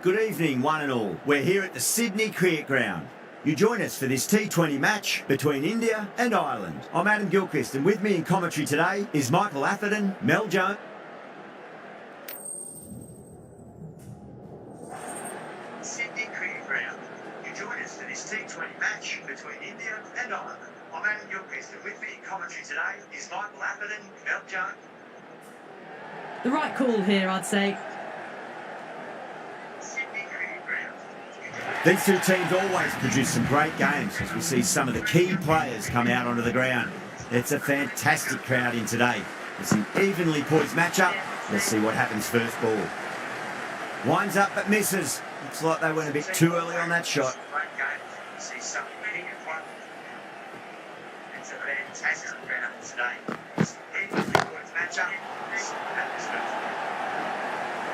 Good evening, one and all. We're here at the Sydney Cricket Ground. You join us for this T20 match between India and Ireland. I'm Adam Gilchrist, and with me in commentary today is Michael Atherton, Mel Jones. Sydney Cricket Ground. You join us for this T20 match between India and Ireland. I'm Adam Gilchrist, and with me in commentary today is Michael Atherton, Mel Jones. The right call here, I'd say. These two teams always produce some great games as we see some of the key players come out onto the ground. It's a fantastic crowd in today. It's an evenly poised matchup. Let's see what happens first ball. Winds up but misses. Looks like they went a bit too early on that shot. It's a fantastic crowd today. It's an evenly poised matchup.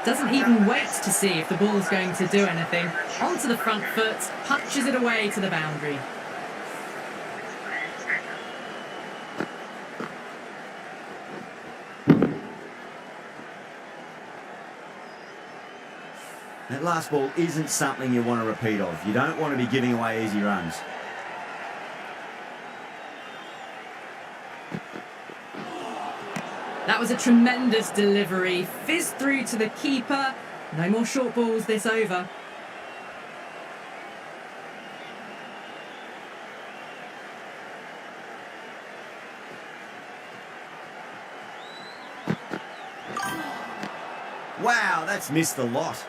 Doesn't even wait to see if the ball's going to do anything. Onto the front foot, punches it away to the boundary. That last ball isn't something you want to repeat of. You don't want to be giving away easy runs. That was a tremendous delivery. Fizzed through to the keeper. No more short balls this over. Wow, that's missed the lot.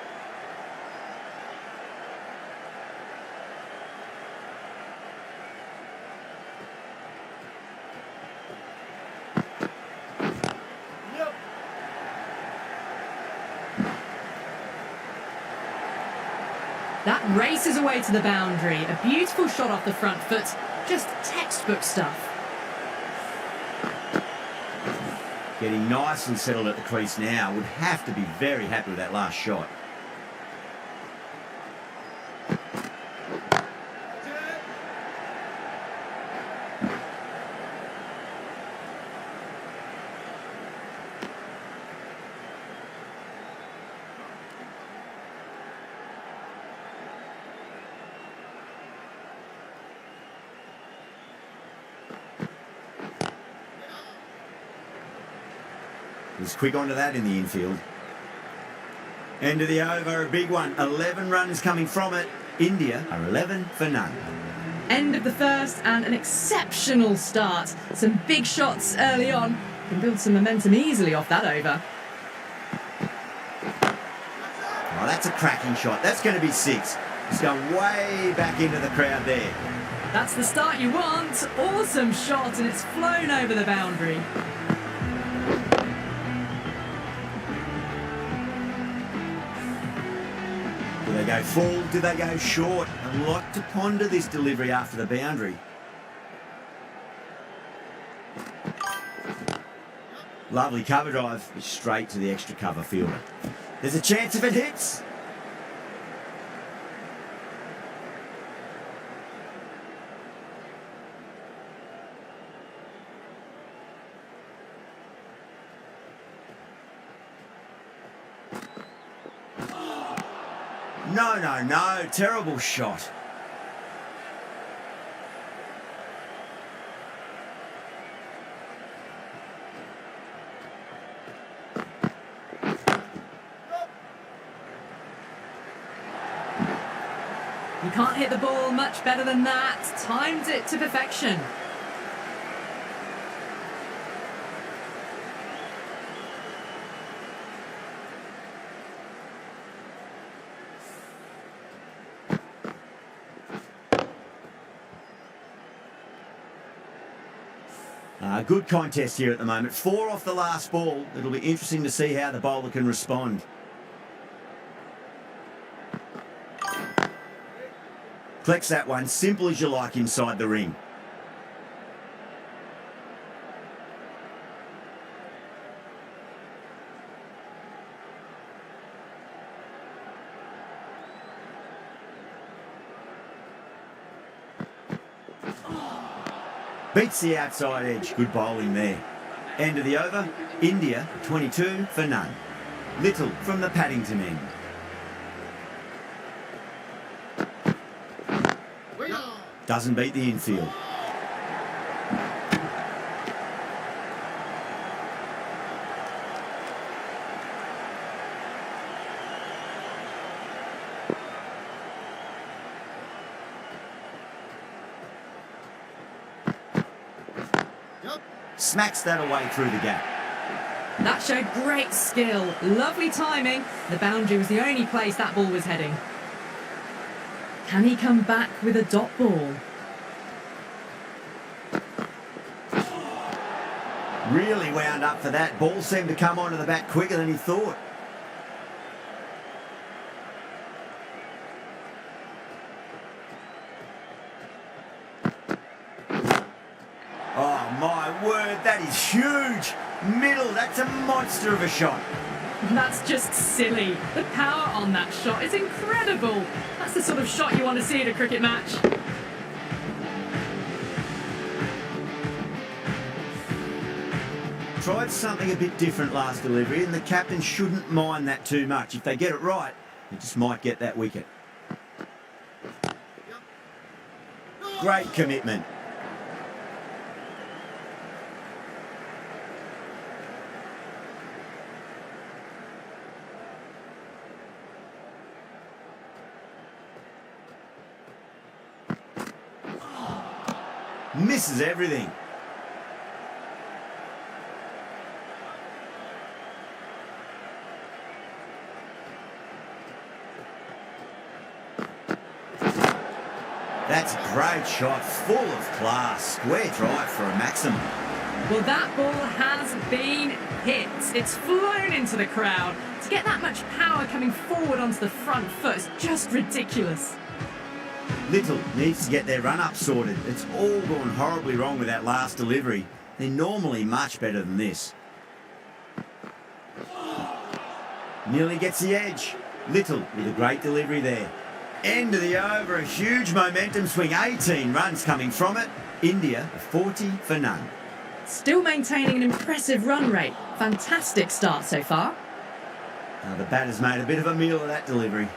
That races away to the boundary. A beautiful shot off the front foot. Just textbook stuff. Getting nice and settled at the crease now. Would have to be very happy with that last shot. He's quick onto that in the infield. End of the over, a big one. 11 runs coming from it. India are 11 for none. End of the first and an exceptional start. Some big shots early on. Can build some momentum easily off that over. Oh, that's a cracking shot. That's going to be 6. He's going way back into the crowd there. That's the start you want. Awesome shot, and it's flown over the boundary. Do they go full? Do they go short? A lot to ponder this delivery after the boundary. Lovely cover drive, straight to the extra cover fielder. There's a chance if it hits. No, terrible shot. You can't hit the ball much better than that. Timed it to perfection. Good contest here at the moment. 4 off the last ball. It'll be interesting to see how the bowler can respond. Collects that one, simple as you like inside the ring. Beats the outside edge. Good bowling there. End of the over. India 22 for none. Little from the Paddington end. Doesn't beat the infield. Smacks that away through the gap. That showed great skill. Lovely timing. The boundary was the only place that ball was heading. Can he come back with a dot ball? Really wound up for that. Ball seemed to come onto the bat quicker than he thought. Oh my word, that is huge. Middle, that's a monster of a shot. That's just silly. The power on that shot is incredible. That's the sort of shot you want to see at a cricket match. Tried something a bit different last delivery, and the captain shouldn't mind that too much. If they get it right, they just might get that wicket. Great commitment. Misses everything. That's a great shot, full of class. Square drive for a maximum. Well, that ball has been hit. It's flown into the crowd. To get that much power coming forward onto the front foot is just ridiculous. Little needs to get their run-up sorted. It's all gone horribly wrong with that last delivery. They're normally much better than this. Nearly gets the edge. Little with a great delivery there. End of the over, a huge momentum swing. 18 runs coming from it. India 40 for none. Still maintaining an impressive run rate. Fantastic start so far. Now the batter's made a bit of a meal of that delivery.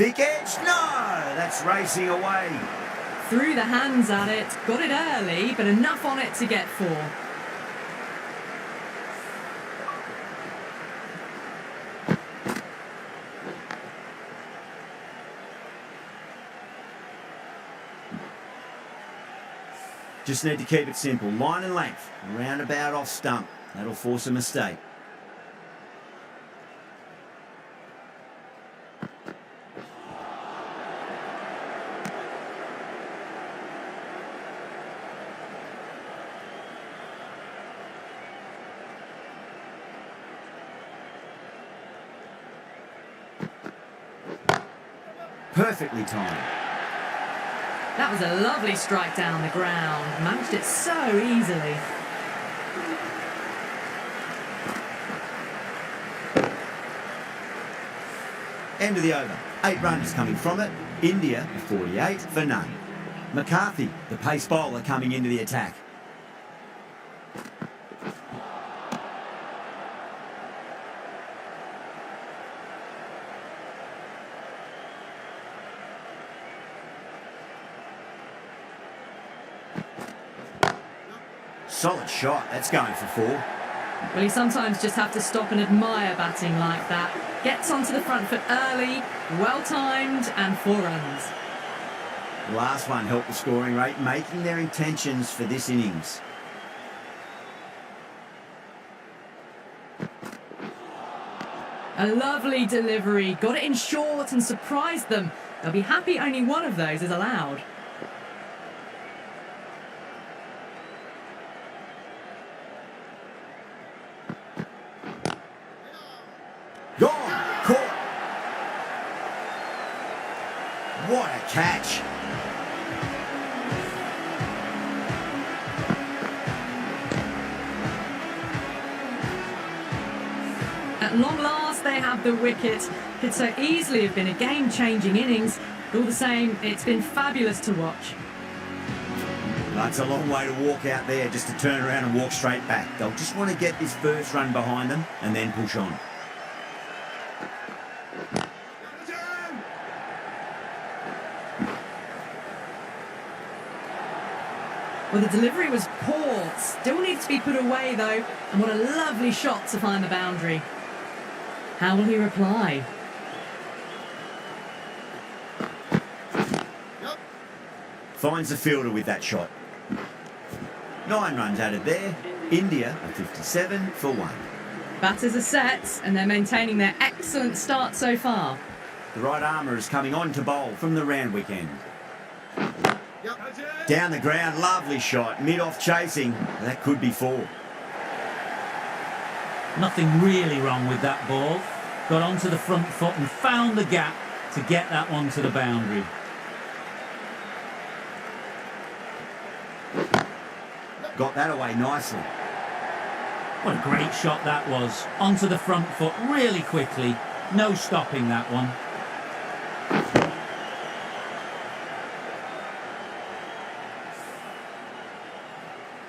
Thick edge, no! That's racing away. Threw the hands at it, got it early, but enough on it to get 4. Just need to keep it simple. Line and length, roundabout off stump. That'll force a mistake. Perfectly timed. That was a lovely strike down the ground. Managed it so easily. End of the over. 8 runs coming from it. India 48 for none. McCarthy, the pace bowler, coming into the attack. Solid shot. That's going for 4. Well, you sometimes just have to stop and admire batting like that. Gets onto the front foot early, well timed, and 4 runs. The last one helped the scoring rate, making their intentions for this innings. A lovely delivery. Got it in short and surprised them. They'll be happy only one of those is allowed. Gone! Caught! At long last, they have the wicket. Could so easily have been a game-changing innings. All the same, it's been fabulous to watch. That's a long way to walk out there just to turn around and walk straight back. They'll just want to get this first run behind them and then push on. Well, the delivery was poor. Still needs to be put away, though. And what a lovely shot to find the boundary. How will he reply? Finds the fielder with that shot. 9 runs added there. India are 57 for 1. Batters are set, and they're maintaining their excellent start so far. The right armour is coming on to bowl from the Randwick end. Down the ground, lovely shot. Mid-off chasing. That could be 4. Nothing really wrong with that ball. Got onto the front foot and found the gap to get that one to the boundary. Got that away nicely. What a great shot that was. Onto the front foot really quickly. No stopping that one.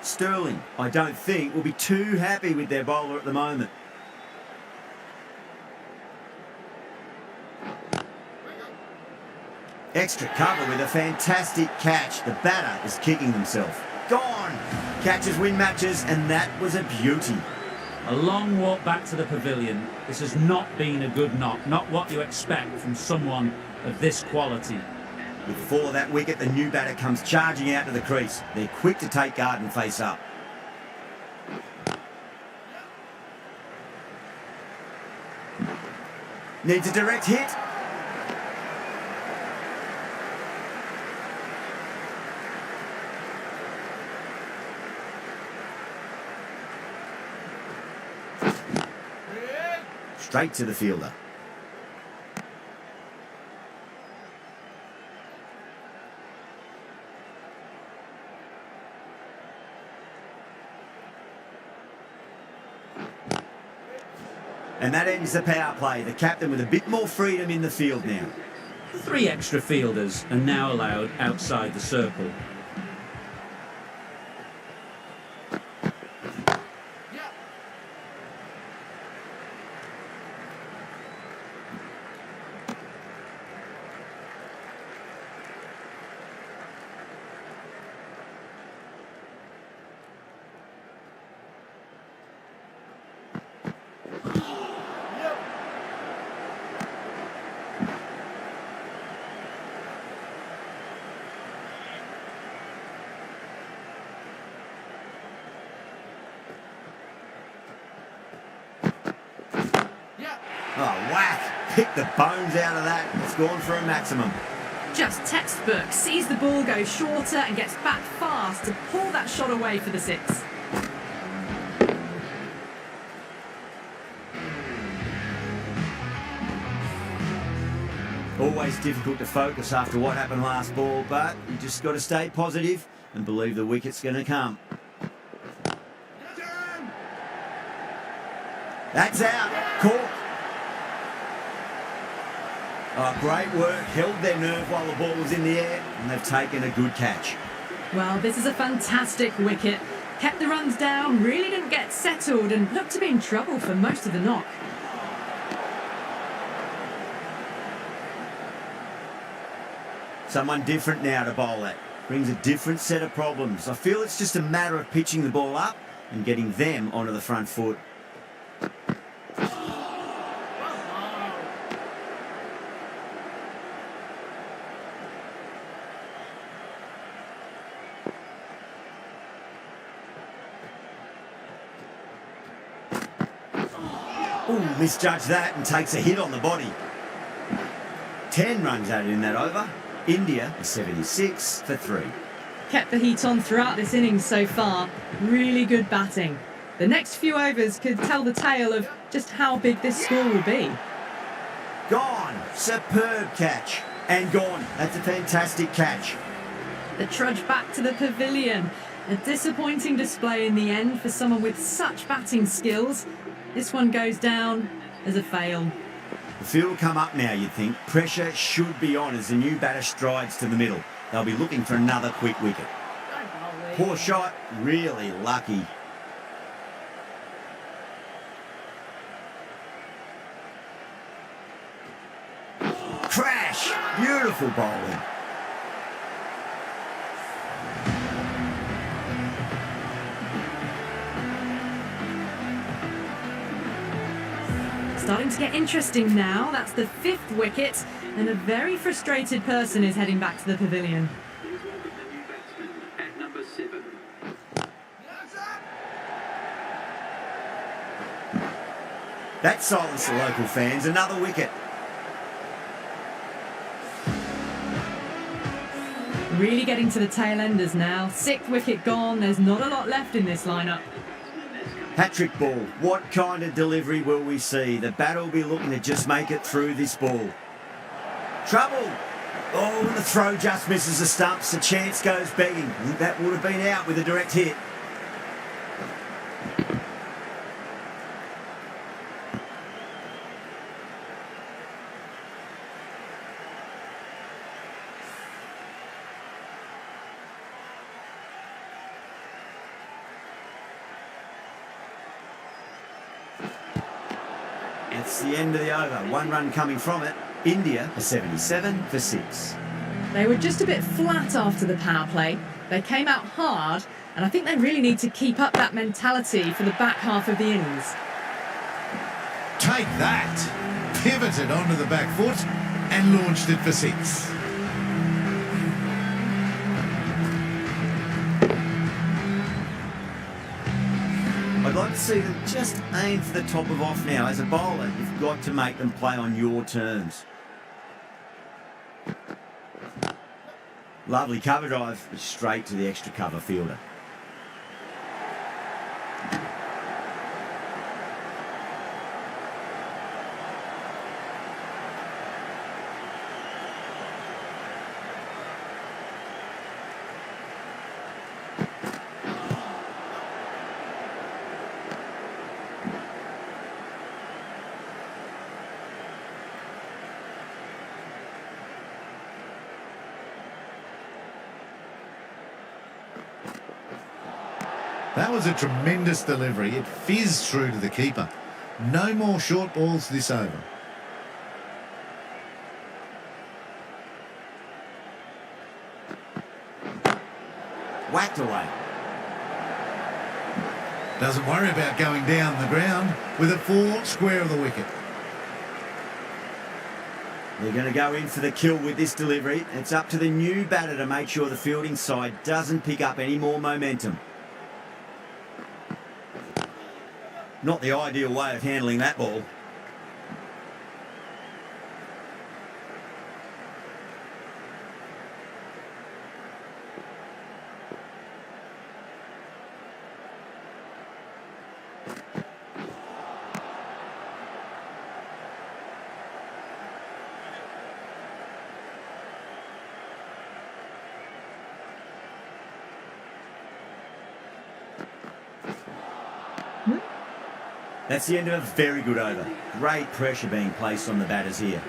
Sterling, I don't think, will be too happy with their bowler at the moment. Extra cover with a fantastic catch. The batter is kicking himself. Gone! Catches win matches, and that was a beauty. A long walk back to the pavilion. This has not been a good knock. Not what you expect from someone of this quality. Before that wicket, the new batter comes charging out to the crease. They're quick to take guard and face up. Needs a direct hit. Straight to the fielder. And that ends the power play. The captain with a bit more freedom in the field now. 3 extra fielders are now allowed outside the circle. Oh, whack! Pick the bones out of that. It's gone for a maximum. Just textbook. Sees the ball go shorter and gets back fast to pull that shot away for the 6. Always difficult to focus after what happened last ball, but you just got to stay positive and believe the wicket's going to come. That's out. Caught. Oh, great work. Held their nerve while the ball was in the air, and they've taken a good catch. Well, this is a fantastic wicket. Kept the runs down, really didn't get settled, and looked to be in trouble for most of the knock. Someone different now to bowl at. Brings a different set of problems. I feel it's just a matter of pitching the ball up and getting them onto the front foot. Ooh, misjudged that and takes a hit on the body. 10 runs added in that over. India is 76 for 3. Kept the heat on throughout this innings so far. Really good batting. The next few overs could tell the tale of just how big this score will be. Gone. Superb catch. And gone. That's a fantastic catch. The trudge back to the pavilion. A disappointing display in the end for someone with such batting skills. This one goes down as a fail. The field will come up now, you'd think. Pressure should be on as the new batter strides to the middle. They'll be looking for another quick wicket. Poor shot, really lucky. Crash! Beautiful bowling. Starting to get interesting now. That's the 5th wicket, and a very frustrated person is heading back to the pavilion. At number 7. That silenced the local fans. Another wicket. Really getting to the tail enders now. 6th wicket gone. There's not a lot left in this lineup. Hat-trick ball. What kind of delivery will we see? The batter will be looking to just make it through this ball. Trouble. Oh, and the throw just misses the stumps. The chance goes begging. I think that would have been out with a direct hit. It's the end of the over. 1 run coming from it. India are 77 for 6. They were just a bit flat after the power play. They came out hard, and I think they really need to keep up that mentality for the back half of the innings. Take that! Pivoted onto the back foot and launched it for 6. I'd like to see them just aim for the top of off now. As a bowler, you've got to make them play on your terms. Lovely cover drive, straight to the extra cover fielder. That was a tremendous delivery. It fizzed through to the keeper. No more short balls this over. Whacked away. Doesn't worry about going down the ground with a 4 square of the wicket. They're going to go in for the kill with this delivery. It's up to the new batter to make sure the fielding side doesn't pick up any more momentum. Not the ideal way of handling that ball. That's the end of a very good over. Great pressure being placed on the batters here.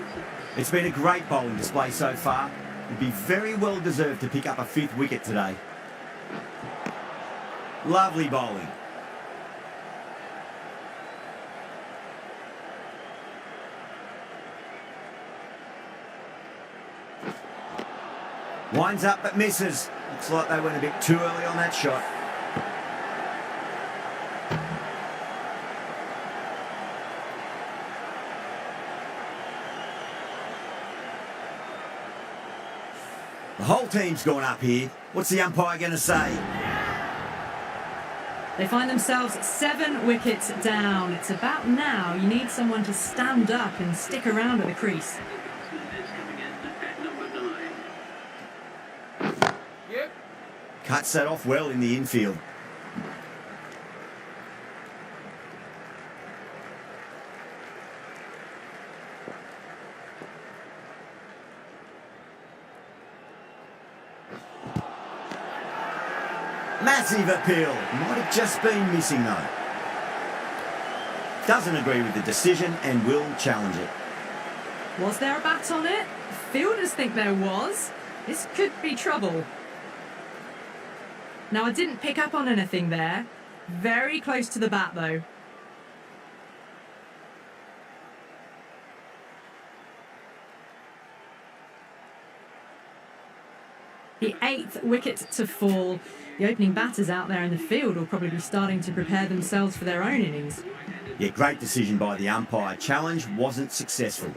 It's been a great bowling display so far. It'd be very well deserved to pick up a 5th wicket today. Lovely bowling. Winds up but misses. Looks like they went a bit too early on that shot. The whole team's gone up here. What's the umpire going to say? They find themselves 7 wickets down. It's about now. You need someone to stand up and stick around at the crease. Cuts that off well in the infield. Massive appeal. Might have just been missing though. doesn't agree with the decision and will challenge it. Was there a bat on it? Fielders think there was. This could be trouble. Now, I didn't pick up on anything there. Very close to the bat, though. The 8th wicket to fall. The opening batters out there in the field will probably be starting to prepare themselves for their own innings. Yeah, great decision by the umpire. Challenge wasn't successful.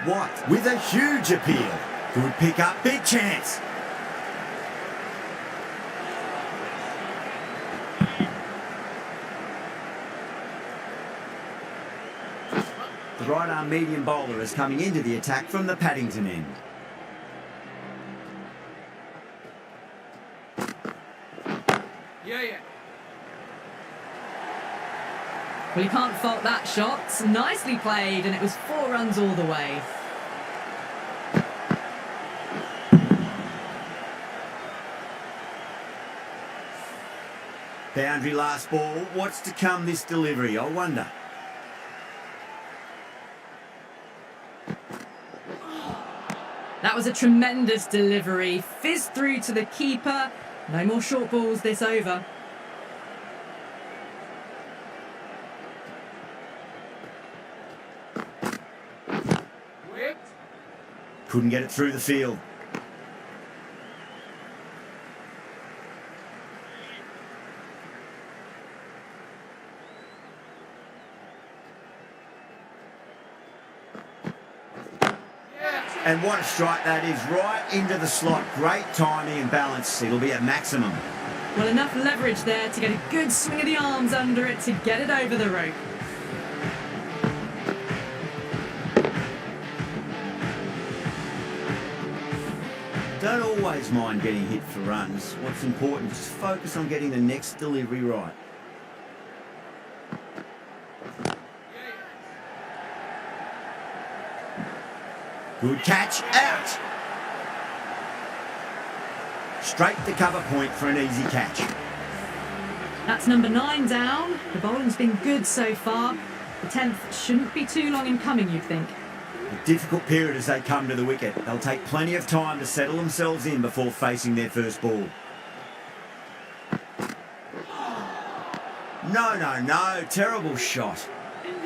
White with a huge appeal. Could pick up, big chance. The right-arm medium bowler is coming into the attack from the Paddington end. Well, you can't fault that shot. Nicely played, and it was 4 runs all the way. Boundary last ball. What's to come this delivery, I wonder? That was a tremendous delivery. Fizzed through to the keeper. No more short balls this over. Couldn't get it through the field. And what a strike that is, right into the slot. Great timing and balance. It'll be at maximum. Well, enough leverage there to get a good swing of the arms under it to get it over the rope. Don't always mind getting hit for runs. What's important is just focus on getting the next delivery right. Good catch, out! Straight to cover point for an easy catch. That's number 9 down. The bowling's been good so far. The 10th shouldn't be too long in coming, you'd think. A difficult period as they come to the wicket. They'll take plenty of time to settle themselves in before facing their first ball. No, terrible shot.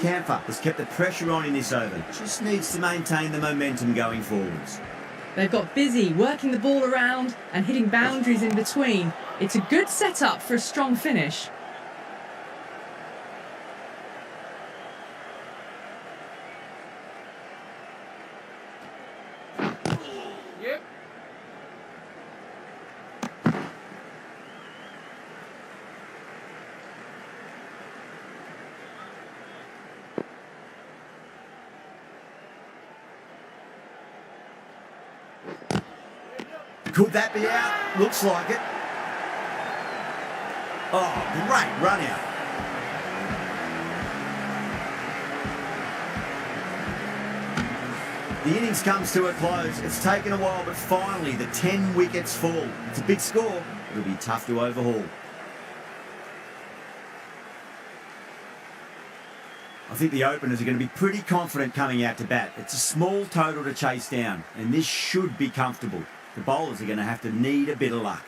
Camphor has kept the pressure on in this over. Just needs to maintain the momentum going forwards. They've got busy working the ball around and hitting boundaries in between. It's a good setup for a strong finish. Could that be out? Looks like it. Oh, great run out. The innings comes to a close. It's taken a while, but finally the 10 wickets fall. It's a big score. It'll be tough to overhaul. I think the openers are going to be pretty confident coming out to bat. It's a small total to chase down, and this should be comfortable. The bowlers are going to have to need a bit of luck.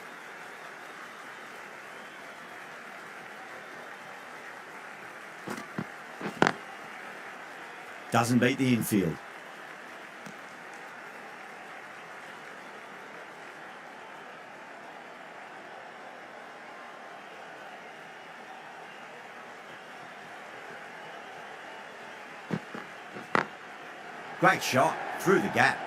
Doesn't beat the infield. Great shot through the gap.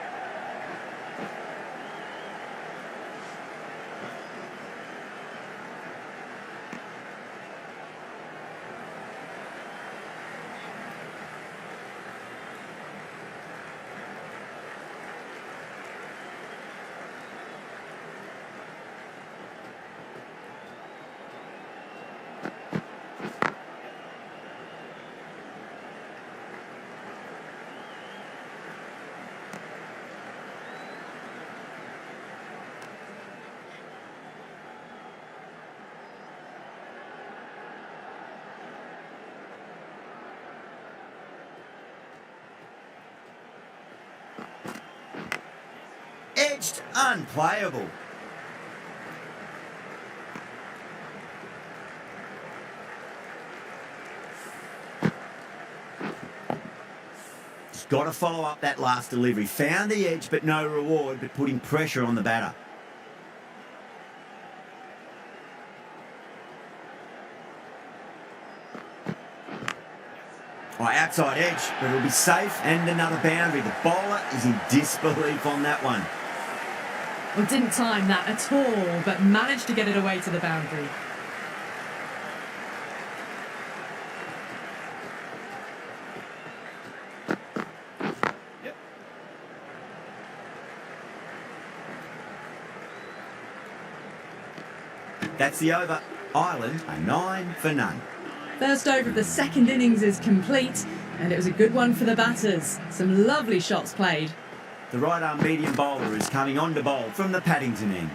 edged, unplayable. Just got to follow up that last delivery. Found the edge, but no reward, but putting pressure on the batter. Oh, outside edge, but it'll be safe and another boundary. The bowler is in disbelief on that one. Well, didn't time that at all, but managed to get it away to the boundary. That's the over. Ireland are 9 for none. First over of the second innings is complete, and it was a good one for the batters. Some lovely shots played. The right-arm medium bowler is coming on to bowl from the Paddington end.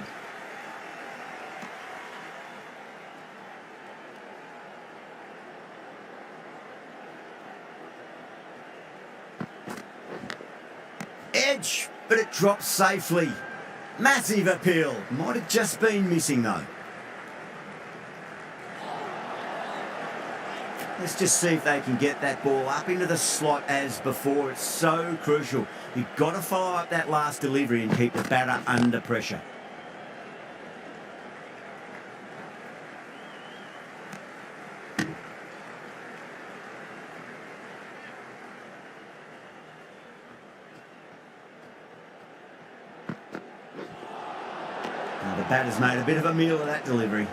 Edge, but it drops safely. Massive appeal. Might have just been missing though. Let's just see if they can get that ball up into the slot as before. It's so crucial. You've got to follow up that last delivery and keep the batter under pressure. Now the batter's made a bit of a meal of that delivery.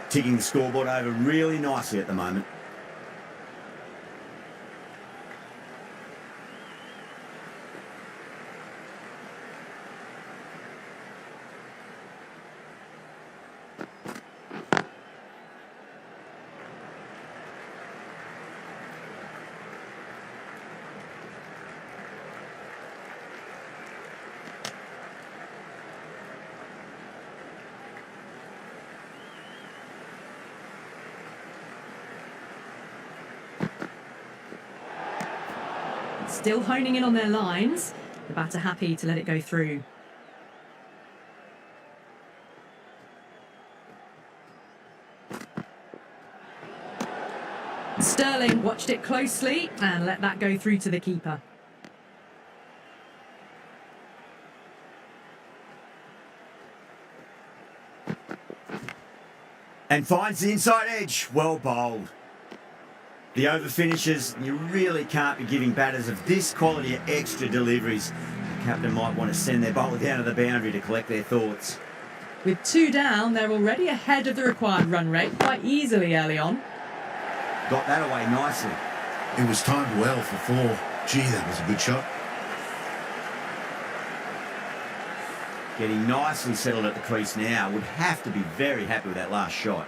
Ticking the scoreboard over really nicely at the moment. Still honing in on their lines. The batter happy to let it go through. Sterling watched it closely and let that go through to the keeper. And finds the inside edge. Well bowled. The over finishes, you really can't be giving batters of this quality extra deliveries. The captain might want to send their bowler down to the boundary to collect their thoughts. With 2 down, they're already ahead of the required run rate quite easily early on. Got that away nicely. It was timed well for 4. Gee, that was a good shot. Getting nicely settled at the crease now. Would have to be very happy with that last shot.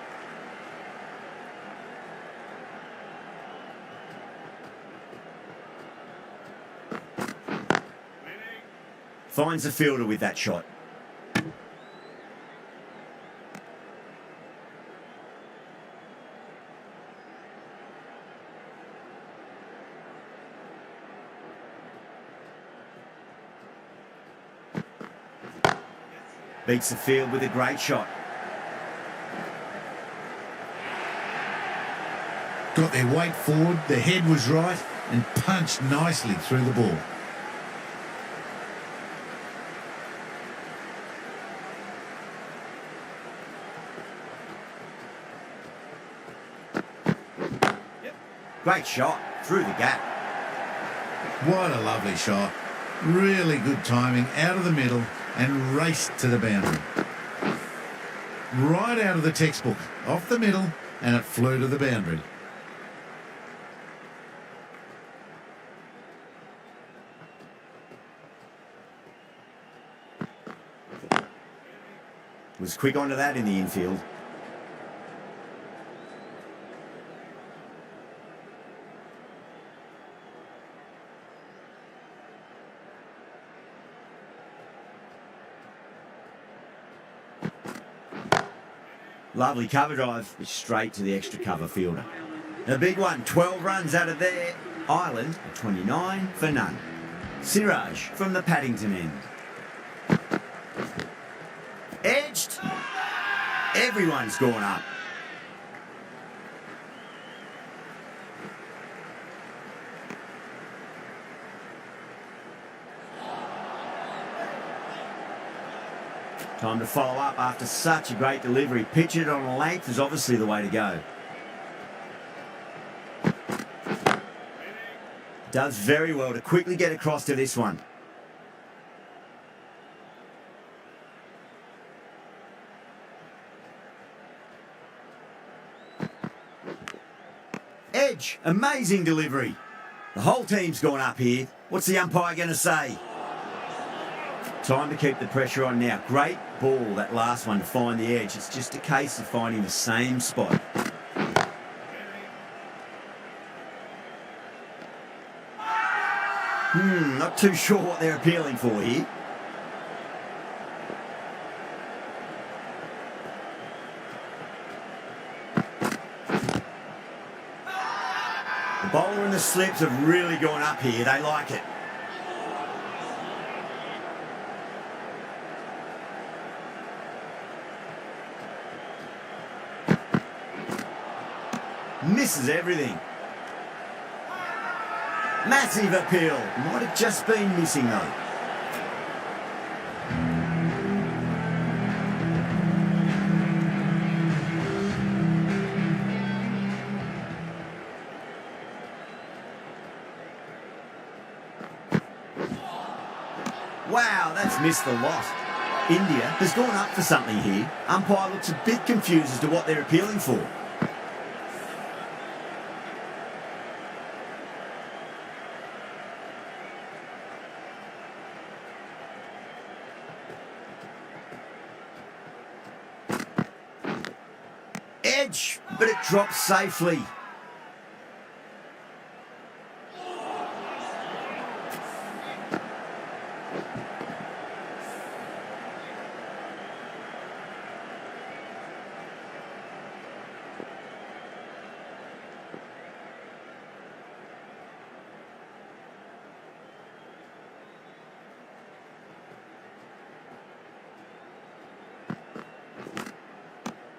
Finds the fielder with that shot. Beats the field with a great shot. Got their weight forward, the head was right, and punched nicely through the ball. Great shot through the gap. What a lovely shot. Really good timing, out of the middle and raced to the boundary. Right out of the textbook, off the middle, and it flew to the boundary. Was quick onto that in the infield. Lovely cover drive, but straight to the extra cover fielder. A big one, 12 runs out of there. Ireland, 29 for none. Siraj from the Paddington end. Edged. Everyone's gone up. Time to follow up after such a great delivery. Pitch it on a length is obviously the way to go. Does very well to quickly get across to this one. Edge, amazing delivery. The whole team's gone up here. What's the umpire going to say? Time to keep the pressure on now. Great ball, that last one, to find the edge. It's just a case of finding the same spot. Not too sure what they're appealing for here. The bowler and the slips have really gone up here. They like it. Misses everything. Massive appeal. Might have just been missing though. Wow, that's missed the lot. India has gone up for something here. Umpire looks a bit confused as to what they're appealing for. Edge, but it drops safely.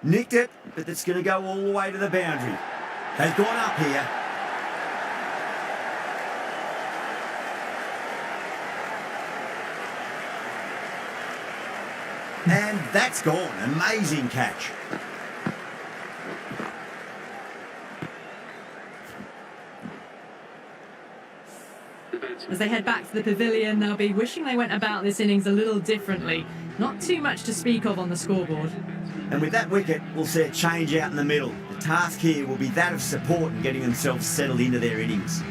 Nicked it, but it's going to go all the way to the boundary. Has gone up here. And that's gone. Amazing catch. As they head back to the pavilion, they'll be wishing they went about this innings a little differently. Not too much to speak of on the scoreboard. And with that wicket, we'll see a change out in the middle. The task here will be that of support and getting themselves settled into their innings.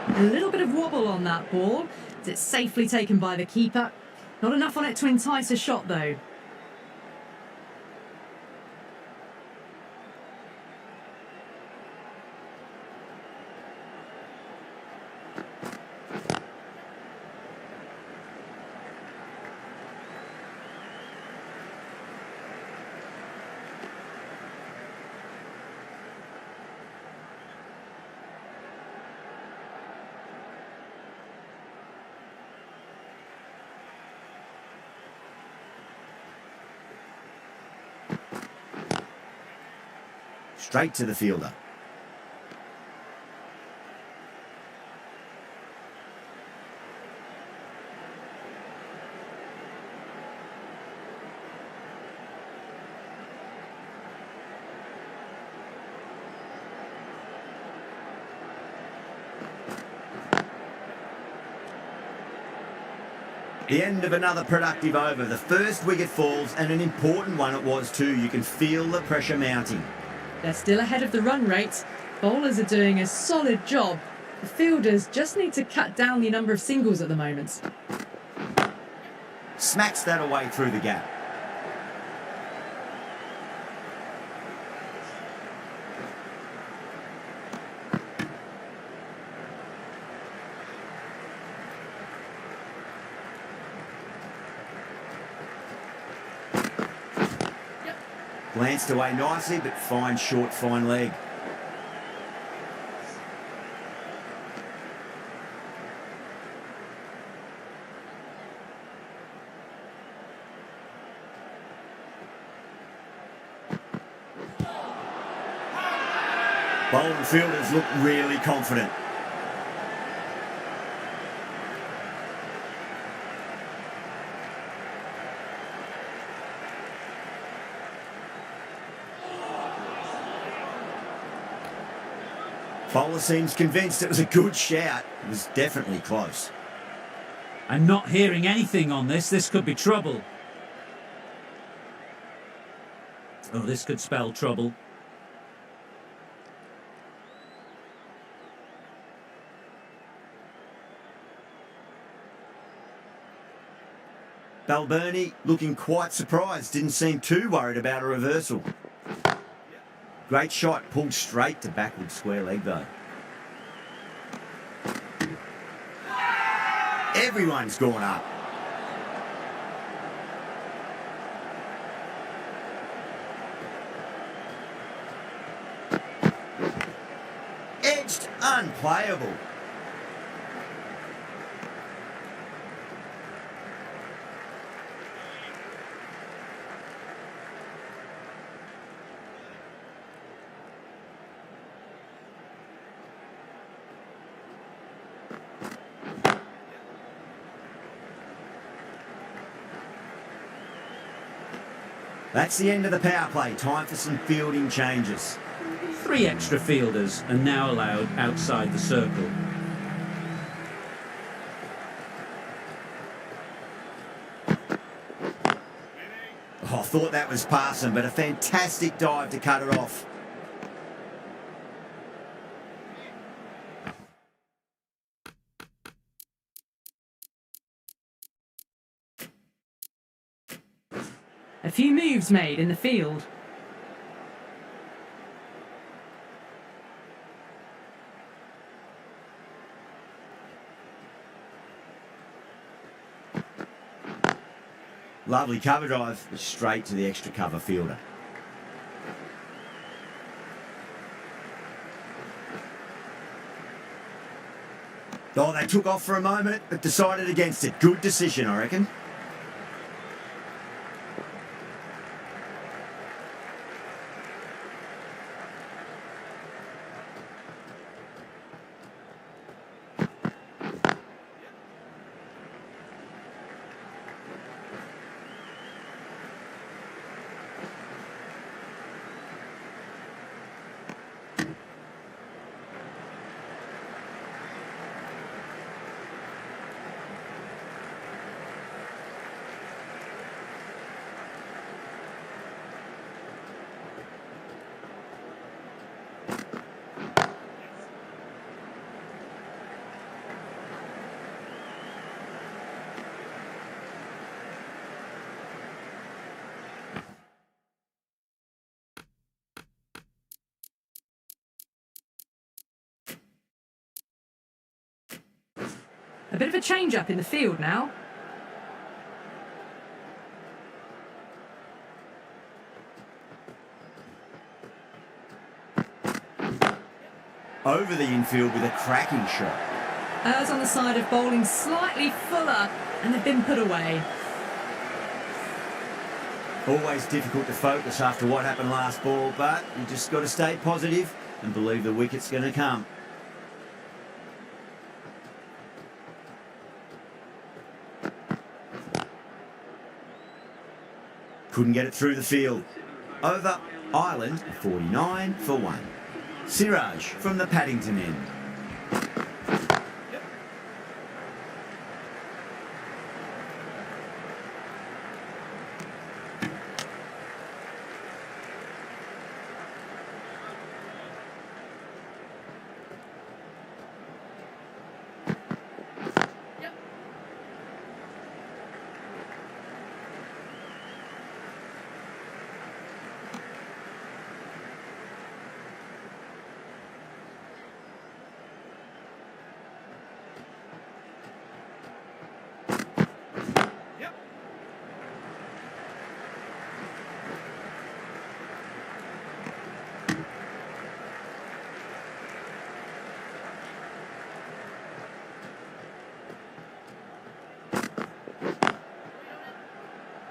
A little bit of wobble on that ball. It's safely taken by the keeper. Not enough on it to entice a shot though. Straight to the fielder. The end of another productive over. The first wicket falls, and an important one it was too. You can feel the pressure mounting. They're still ahead of the run rate. Bowlers are doing a solid job. The fielders just need to cut down the number of singles at the moment. Smacks that away through the gap. Glanced away nicely, but fine short, fine leg. Bowling fielders look really confident. Bowler seems convinced it was a good shout. It was definitely close. I'm not hearing anything on this. This could be trouble. Oh, this could spell trouble. Balbirnie looking quite surprised, didn't seem too worried about a reversal. Great shot, pulled straight to backward square leg though. Everyone's gone up. Edged, unplayable. That's the end of the power play. Time for some fielding changes. 3 extra fielders are now allowed outside the circle. Oh, I thought that was passing, but a fantastic dive to cut it off. A few moves made in the field. Lovely cover drive, but straight to the extra cover fielder. Oh, they took off for a moment, but decided against it. Good decision, I reckon. A bit of a change-up in the field now. Over the infield with a cracking shot. Errs on the side of bowling slightly fuller, and they've been put away. Always difficult to focus after what happened last ball, but you just got to stay positive and believe the wicket's going to come. Couldn't get it through the field. Over, Ireland, 49 for 1. Siraj from the Paddington end.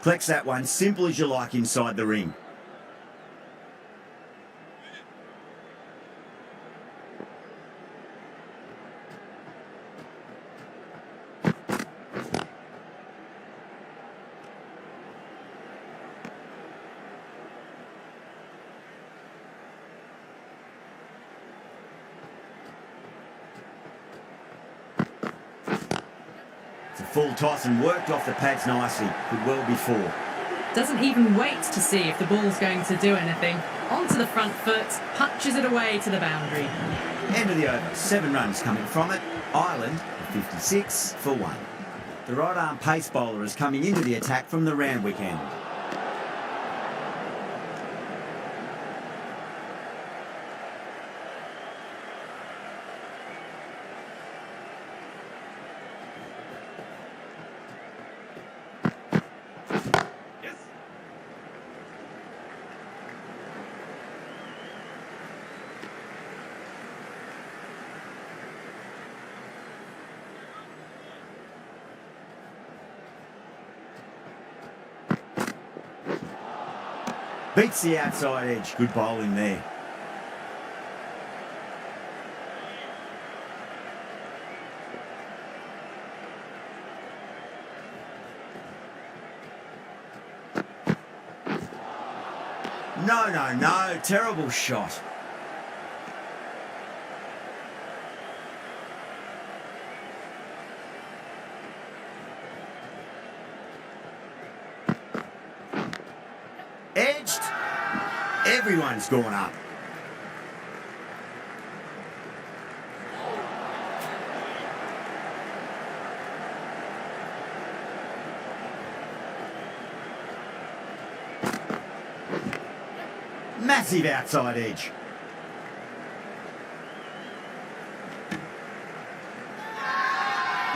Collects that one, simple as you like inside the ring. Full toss and worked off the pads nicely. Could well be four. Doesn't even wait to see if the ball's going to do anything. Onto the front foot, punches it away to the boundary. End of the over. 7 runs coming from it. Ireland 56 for 1. The right arm pace bowler is coming into the attack from the Randwick end. Beats the outside edge. Good bowling there. No. Terrible shot. Edged. Everyone's gone up. Massive outside edge.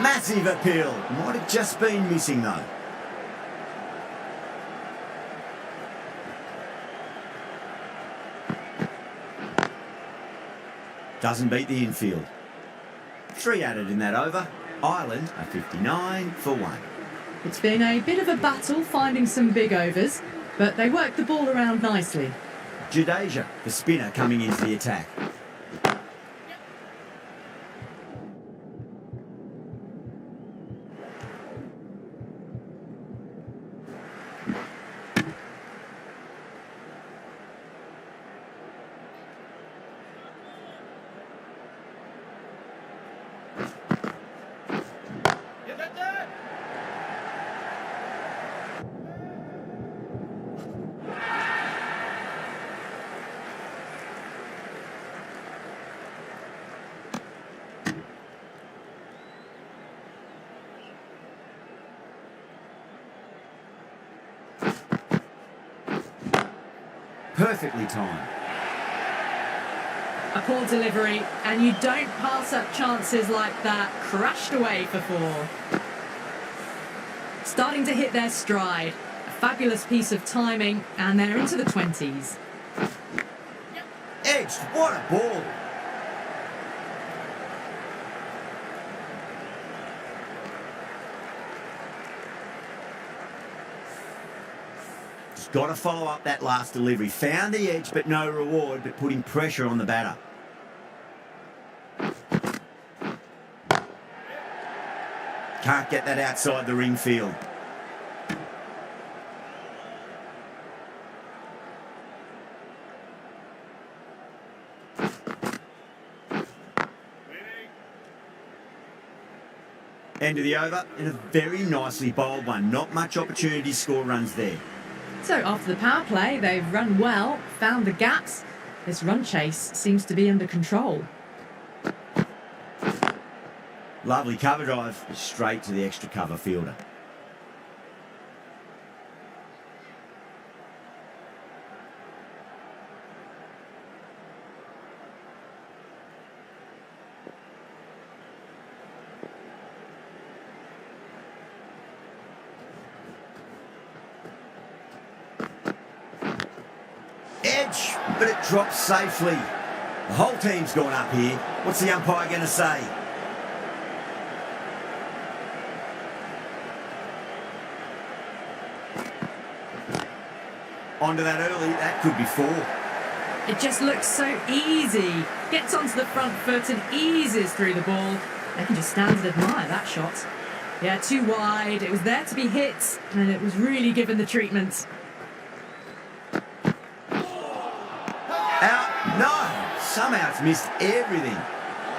Massive appeal. Might have just been missing though. Doesn't beat the infield. 3 added in that over. Ireland are 59 for 1. It's been a bit of a battle finding some big overs, but they worked the ball around nicely. Jadeja, the spinner, coming into the attack. Perfectly timed. A poor delivery, and you don't pass up chances like that. Crashed away for 4. Starting to hit their stride. A fabulous piece of timing, and they're into the 20s. Edged. What a ball. Got to follow up that last delivery. Found the edge, but no reward, but putting pressure on the batter. Can't get that outside the ring field. End of the over, and a very nicely bowled one. Not much opportunity to score runs there. So after the power play, they've run well, found the gaps. This run chase seems to be under control. Lovely cover drive, straight to the extra cover fielder. Edge, but it drops safely. The whole team's gone up here. What's the umpire going to say? onto that early. That could be 4. It just looks so easy. Gets onto the front foot and eases through the ball. They can just stand and admire that shot. Yeah, too wide. It was there to be hit, and it was really given the treatment. Out. No. Somehow it's missed everything.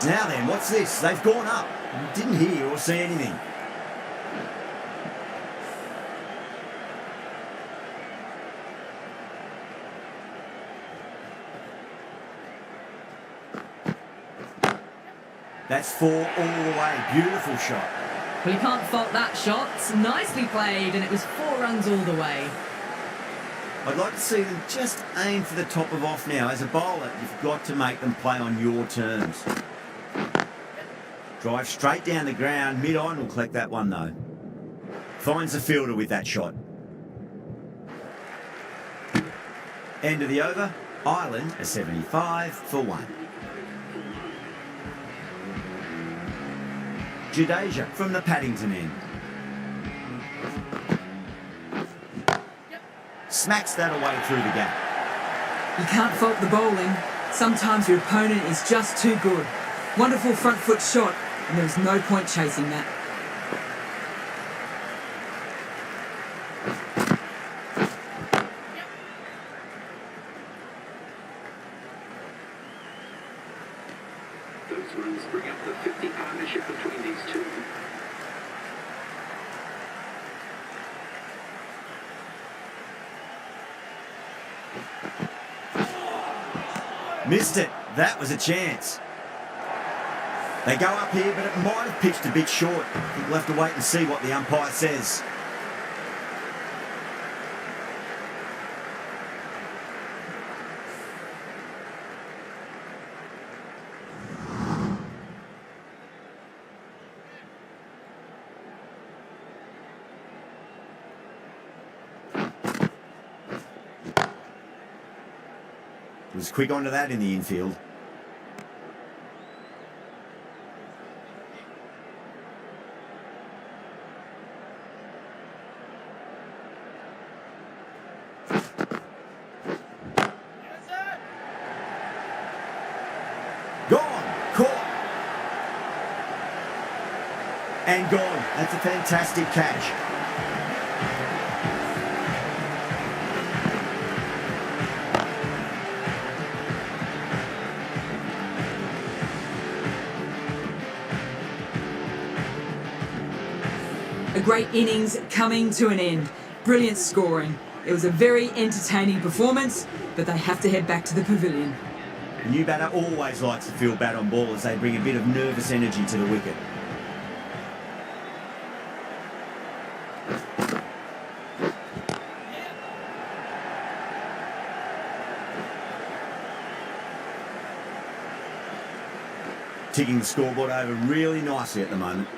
Now then, what's this? They've gone up. Didn't hear or see anything. That's 4 all the way. Beautiful shot. Well, you can't fault that shot. Nicely played, and it was 4 runs all the way. I'd like to see them just aim for the top of off now. As a bowler, you've got to make them play on your terms. Drive straight down the ground. Mid-on will collect that one, though. Finds the fielder with that shot. End of the over. Ireland a 75 for 1. Jadeja from the Paddington end. Smacks that away through the gap. You can't fault the bowling. Sometimes your opponent is just too good. Wonderful front foot shot, and there was no point chasing that. Those runs bring up the 50 partnership between these two. Missed it. That was a chance. They go up here, but it might have pitched a bit short. I think we'll have to wait and see what the umpire says. Was quick onto that in the infield. Gone, caught, and gone. That's a fantastic catch. A great innings coming to an end. Brilliant scoring. It was a very entertaining performance, but they have to head back to the pavilion. A new batter always likes to feel bat on ball as they bring a bit of nervous energy to the wicket. Ticking the scoreboard over really nicely at the moment.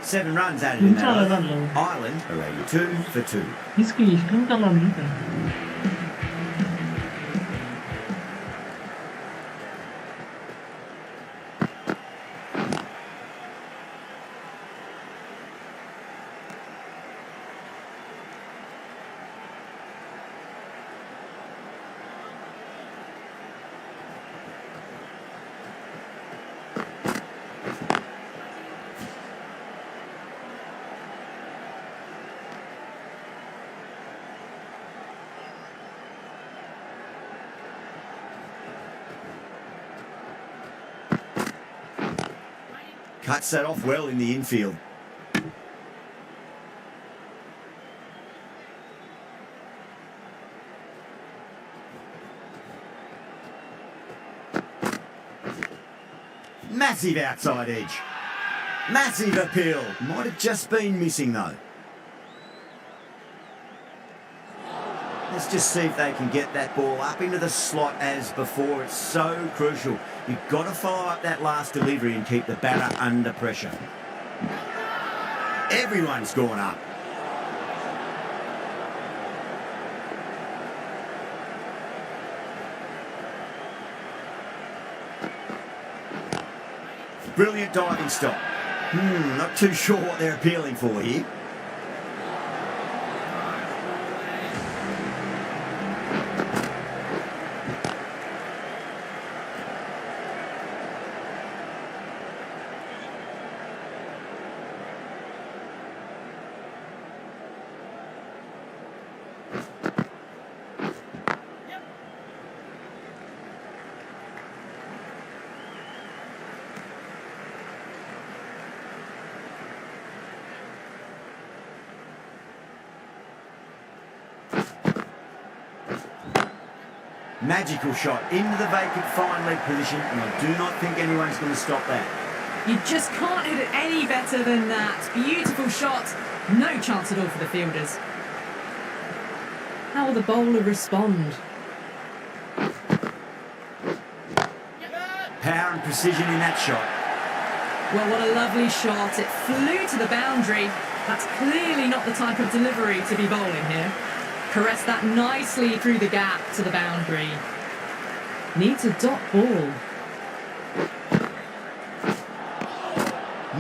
7 runs added in that over. Ireland are 82 for 2. इसकी spin का नाम नहीं था Cuts that off well in the infield. Massive outside edge. Massive appeal. Might have just been missing though. Let's just see if they can get that ball up into the slot as before. It's so crucial. You've got to follow up that last delivery and keep the batter under pressure. Everyone's gone up. Brilliant diving stop. Not too sure what they're appealing for here. Magical shot into the vacant fine leg position, and I do not think anyone's going to stop that. You just can't hit it any better than that. Beautiful shot. No chance at all for the fielders. How will the bowler respond? Power and precision in that shot. Well, what a lovely shot. It flew to the boundary. That's clearly not the type of delivery to be bowling here. Caressed that nicely through the gap to the boundary. Needs a dot ball.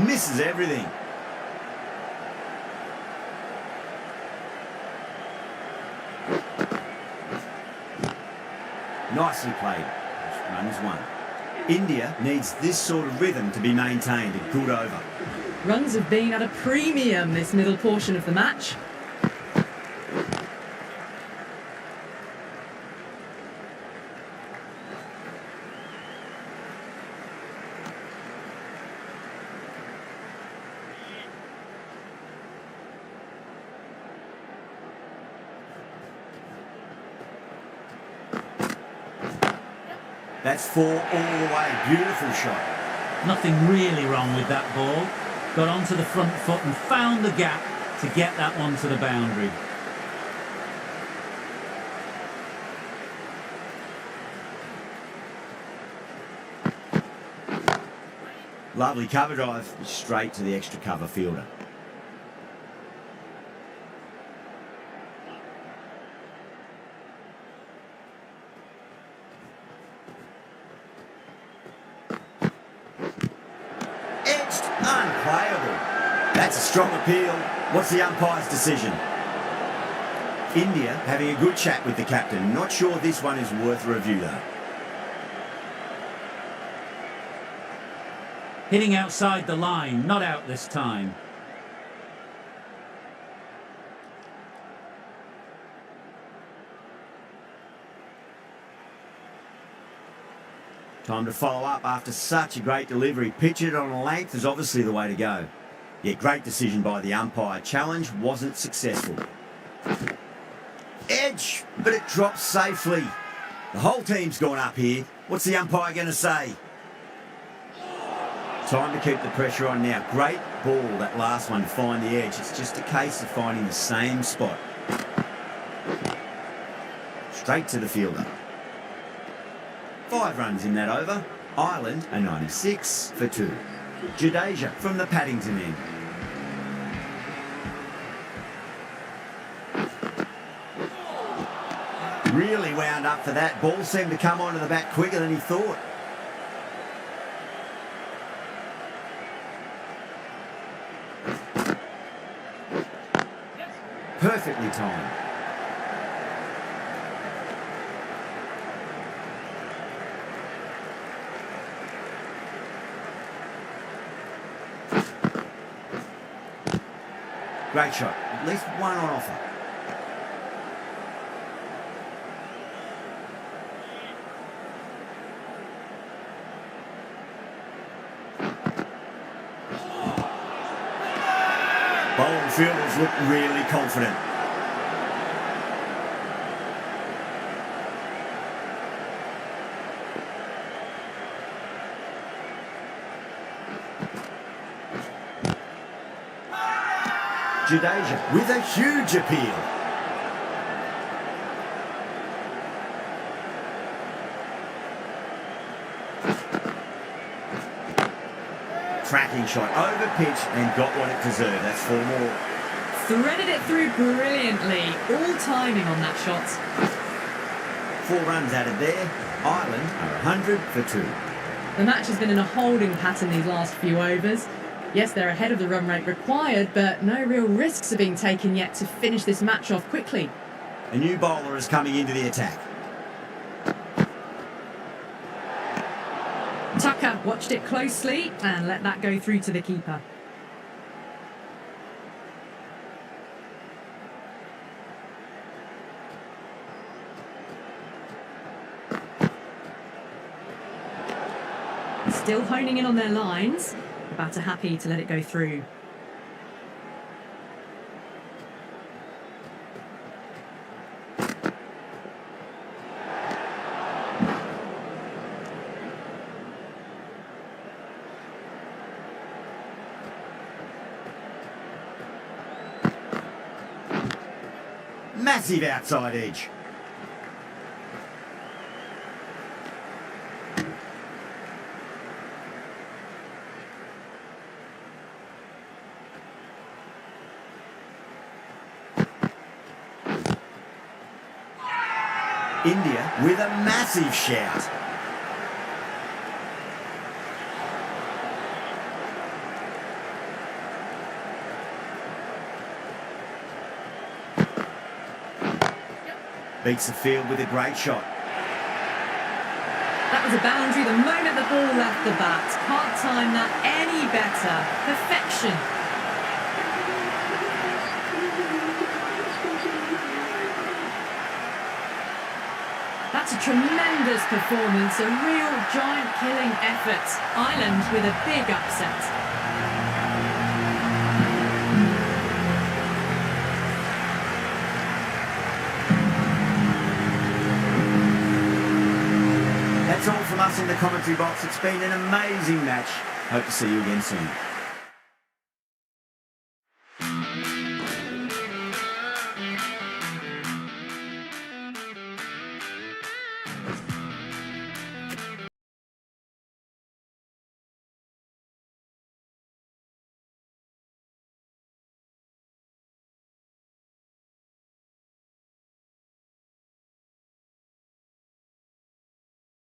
Misses everything. Nicely played. Runs one. India needs this sort of rhythm to be maintained. A good over. Runs have been at a premium this middle portion of the match. That's 4 all the way. Beautiful shot. Nothing really wrong with that ball. Got onto the front foot and found the gap to get that one to the boundary. Lovely cover drive, straight to the extra cover fielder. Edged, unplayable. That's a strong appeal. What's the umpire's decision? India having a good chat with the captain. Not sure this one is worth a review though. Hitting outside the line, not out this time. Time to follow up after such a great delivery. Pitch it on a length is obviously the way to go. Yeah, great decision by the umpire. Challenge wasn't successful. Edge, but it drops safely. The whole team's gone up here. What's the umpire going to say? Time to keep the pressure on now. Great ball, that last one, to find the edge. It's just a case of finding the same spot. Straight to the fielder. 5 runs in that over. Ireland a 96 for 2. Jadeja from the Paddington end. Really wound up for that. Ball seemed to come onto the bat quicker than he thought. Perfectly timed. Great shot. At least one on offer. Bowling fielders look really confident. Jadeja with a huge appeal. Tracking shot over pitch and got what it deserved. That's 4 more. Threaded it through brilliantly. All timing on that shot. 4 runs added there. Ireland are 100 for 2. The match has been in a holding pattern these last few overs. Yes, they're ahead of the run rate required, but no real risks are being taken yet to finish this match off quickly. A new bowler is coming into the attack. Tucker watched it closely and let that go through to the keeper. Still honing in on their lines. The batter happy to let it go through. Massive outside edge. India with a massive shout. Beats the field with a great shot. That was a boundary the moment the ball left the bat. Can't time that any better. Perfection. That's a tremendous performance, a real giant-killing effort. Ireland with a big upset. That's all from us in the commentary box. It's been an amazing match. Hope to see you again soon.